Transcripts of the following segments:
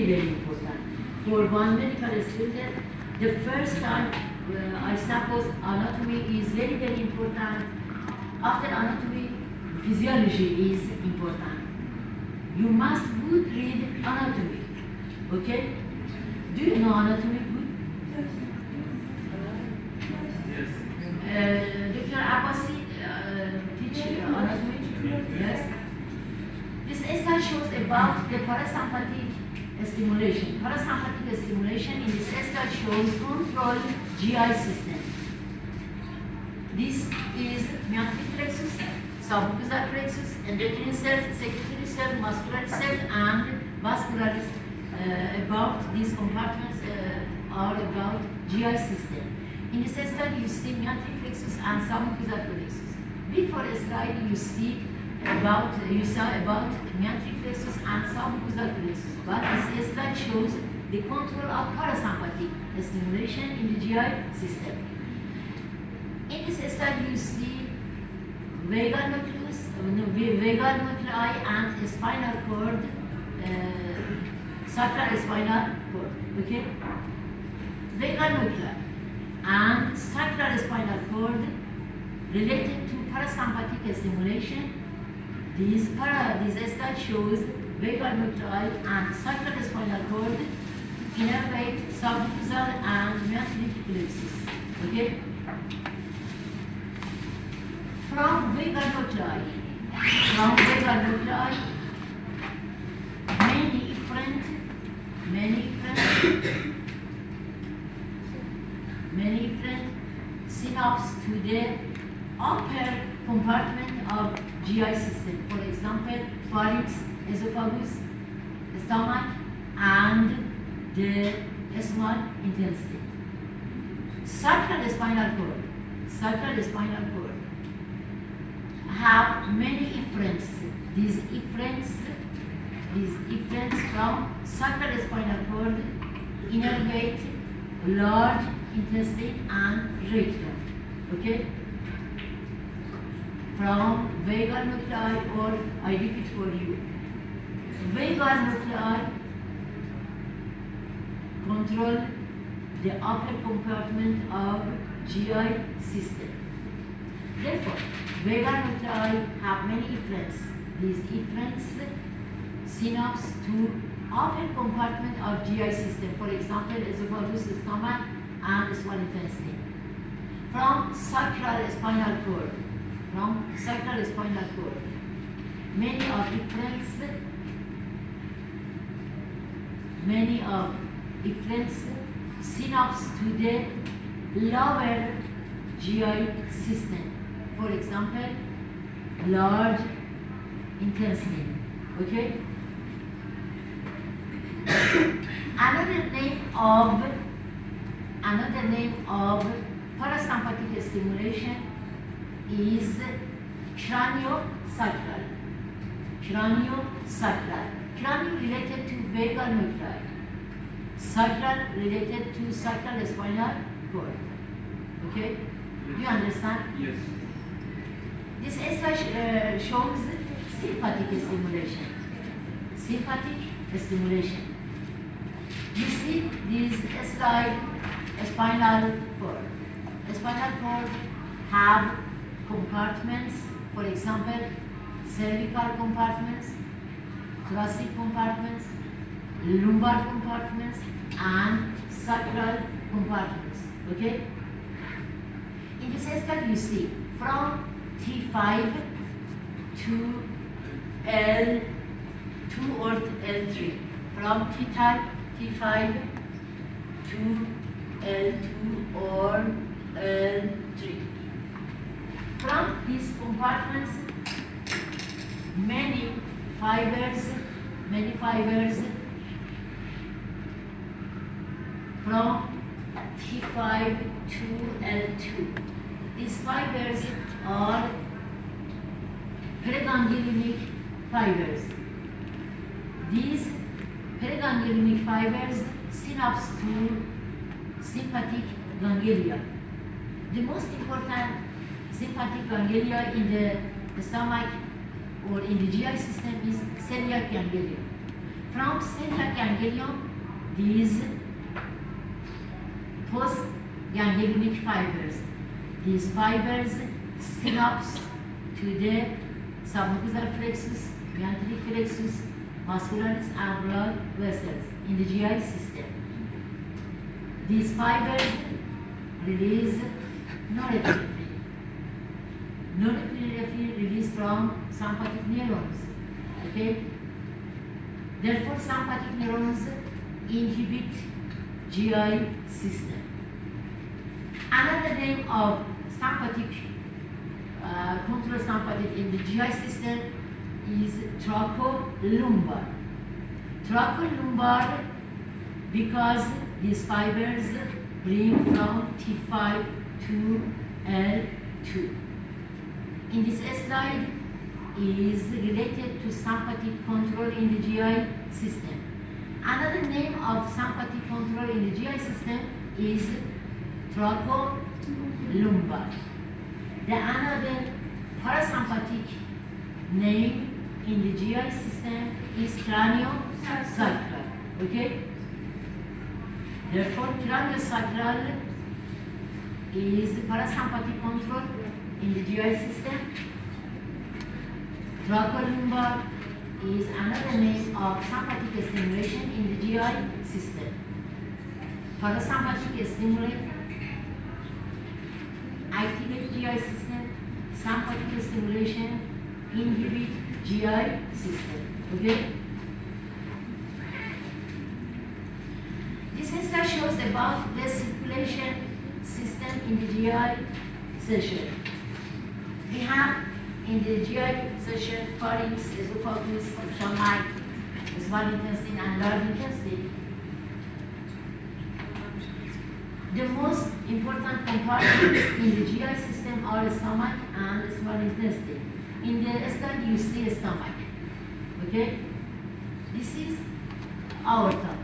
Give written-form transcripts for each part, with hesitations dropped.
very, very important. For one medical student, the first time I suppose anatomy is very, very important. After anatomy, physiology is important. You must good read anatomy, okay? Do you know anatomy good? Dr. Abbasi teach anatomy? Yes. This slide shows about the parasympathetic stimulation. Parasympathetic stimulation in this slide shows control GI system. This is meatus plexus, submucosal plexus, endocrine cells, secretory cells, muscular cells, and vascular. About these compartments are about GI system. In this slide, you see meatus plexus and submucosal plexus. Before slide, you saw about meatus plexus and submucosal plexus. But this slide shows the control of parasympathetic stimulation in the GI system. In this slide, you see vagal nucleus, vagal nuclei, and spinal cord, sacral spinal cord. Okay, vagal nuclei and sacral spinal cord related to parasympathetic stimulation. This slide shows vagal nuclei and sacral spinal cord innervate submucosal and meatus plexus. Okay. From vagal nuclei, many different synapses to the upper compartment of GI system. For example, pharynx, esophagus, stomach, and the small intestine. Sacral spinal cord have many efferents. These efferents from sacral spinal cord innervate large intestine and rectum. Okay? From vagal nuclei, or I repeat for you. Vagal nuclei control the upper compartment of GI system. Therefore, vagal nuclei have many efferents. These efferents synapse to upper compartment of GI system. For example, esophagus, stomach, and small intestine. From sacral spinal cord, many of efferents synapse to the lower GI system. For example, large intestine. Okay. Another name of parasympathetic stimulation is craniosacral. Cranial related to vagal nuclei. Sacral related to sacral spinal cord. Okay? Do you understand? Yes. This slide shows sympathetic stimulation. You see this slide, spinal cord. Spinal cord have compartments, for example, cervical compartments, thoracic compartments, lumbar compartments, and sacral compartments. Okay? In this slide, you see from T5 to L2 or L3. From T5 to L2 or L3. From these compartments, many fibers from T5 to L2. These fibers are preganglionic fibers. These preganglionic fibers synapse to sympathetic ganglia. The most important sympathetic ganglia in the stomach or in the GI system is celiac ganglia. From celiac ganglion, these post-ganglionic fibers. These fibers synapse to the submucosal plexus, ganglionic plexus, muscularis, and blood vessels in the GI system. These fibers release norepinephrine. Norepinephrine released from sympathetic neurons. Okay? Therefore, sympathetic neurons inhibit GI system. Another name of sympathetic control sympathetic in the GI system is tracolumbar. Tracolumbar because these fibers bring from T5 to L2. In this slide is related to sympathetic control in the GI system. Another name of sympathetic control in the GI system is tracolumbar. The another parasympathetic name in the GI system is craniosacral. Okay? Therefore, craniosacral is parasympathetic control in the GI system. Tracolumbar is another name of sympathetic stimulation in the GI system. Parasympathetic stimulate activate GI system, sympathetic stimulation inhibit GI system. Okay? This slide shows about the circulation system in the GI section. We have in the GI section pharynx, esophagus, stomach, small intestine, and large intestine. The most important compartments in the GI system are stomach and small intestine. In the slide, you see stomach. Okay? This is aorta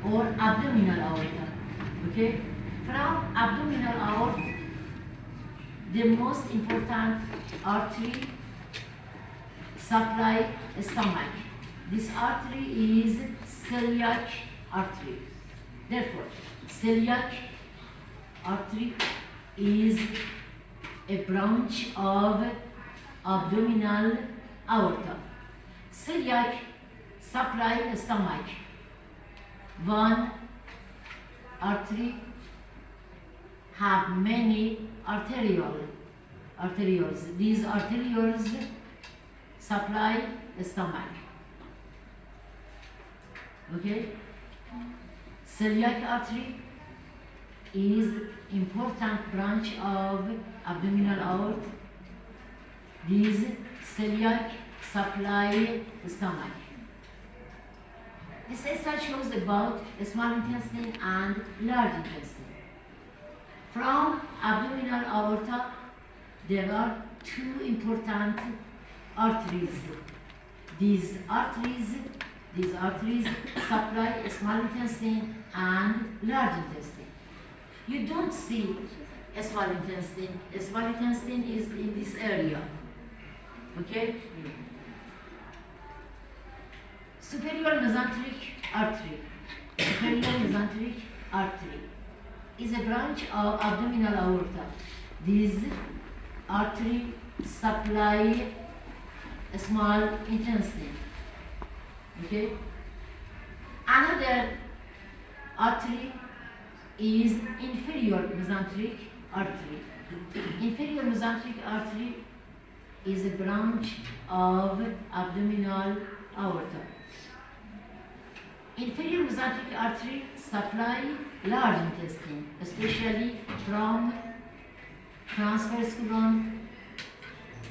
or abdominal aorta. Okay? From abdominal aorta, the most important artery supply stomach. This artery is celiac artery. Therefore, celiac artery is a branch of abdominal aorta. Celiac supply stomach. One artery have many arterioles. These arterioles supply stomach. Okay? Celiac artery is important branch of abdominal aorta. These celiac supply stomach. This slide shows about small intestine and large intestine. From abdominal aorta, there are two important arteries. These arteries supply small intestine and large intestine. You don't see a small intestine. A small intestine is in this area. Okay? Superior mesenteric artery. Superior mesenteric artery is a branch of abdominal aorta. This artery supply a small intestine. Okay? Another artery is inferior mesenteric artery. Inferior mesenteric artery is a branch of abdominal aorta. Inferior mesenteric artery supply large intestine, especially from transverse colon,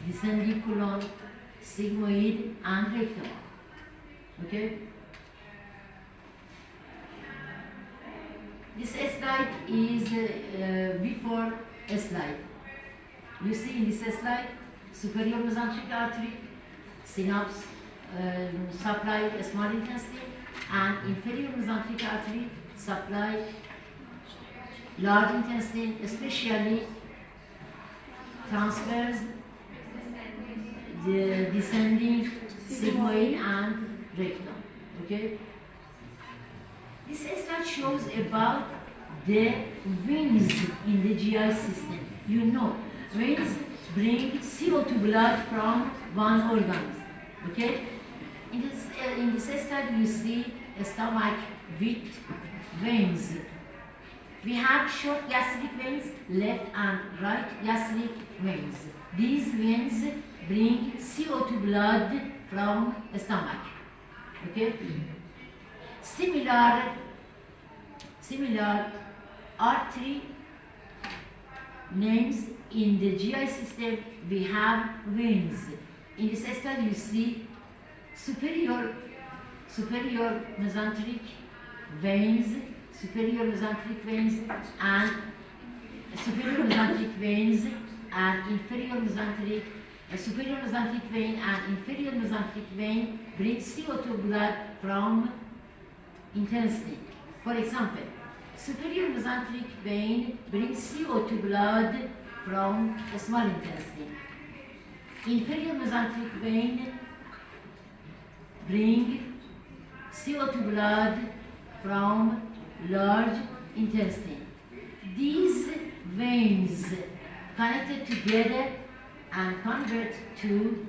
descending colon, sigmoid, and rectum. Okay? This slide is before slide. You see in this slide, superior mesenteric artery, synapse supply small intestine, and inferior mesenteric artery supply large intestine, especially transverse, the descending, sigmoid, and rectum. Okay? This slide shows about the veins in the GI system. You know, veins bring CO2 blood from one organ. Okay? In this slide, you see a stomach with veins. We have short gastric veins, left and right gastric veins. These veins bring CO2 blood from the stomach. Okay? Similar artery names in the GI system, we have veins. In this slide, you see superior mesenteric veins, and superior mesenteric vein and inferior mesenteric vein bring CO2 blood from intestine. For example, superior mesenteric vein brings CO2 blood from the small intestine. Inferior mesenteric vein bring CO2 blood from large intestine. These veins connected together and convert to